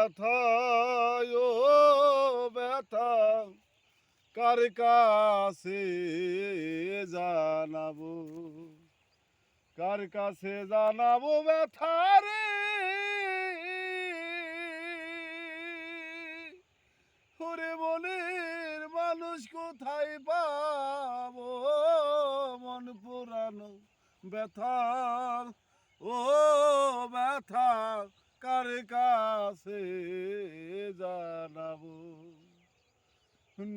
ব্যথা ও ব্যথা কার কাছে জানাবো, কার কাছে জানাবো ব্যথা রে। ওরে মনের মানুষ কোথায় পাবো, মন পুরানো ব্যথা ও ব্যথা কার কাছে জানাবো।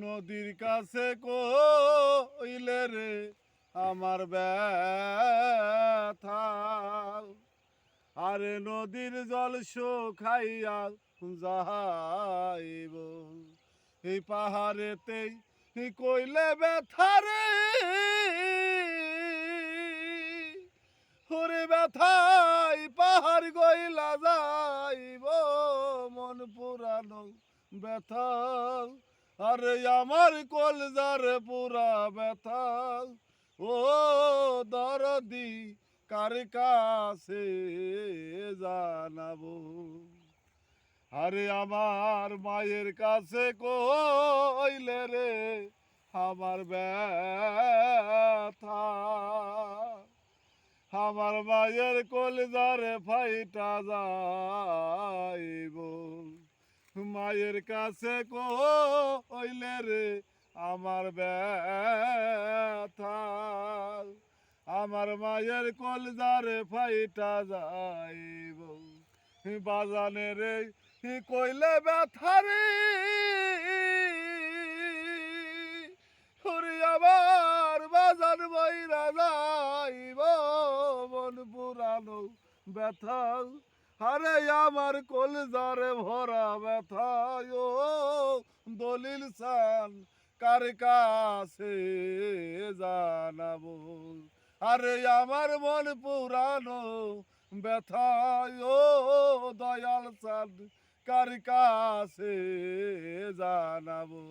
নদীর কাছে কইলে রে আমার ব্যথা, আরে নদীর জল শুকাইয়া যাইব, এই পাহাড়েতেই কইলে ব্যথা রে। ওরে ব্যথাই পাহাড় গইলা যাইব, মন পুরানো ব্যথা, আরে আমার কলজার পুরা ব্যথা ও দরদি কার কাছে জানাবো। আরে আমার মায়ের কাছে কইলে রে আমার ব্যথা, আমার মায়ের কলজারে ফাইটা যাইব, মায়ের কাছে কইলে রে আমার ব্যথা, আমার মায়ের কলজারে ফাইটা যাইব, বাজানে রে কইলে ব্যথা রে। ওরে আমার বাজান বইরা যাইব, মন পুরানো ব্যথা, আরে আমার কলজারে ভরা ব্যথা ও দলিল সান কার কাছে জানাবো। আরে আমার মন পুরানো ব্যথা ও দয়াল সান কার কাছে জানাবো।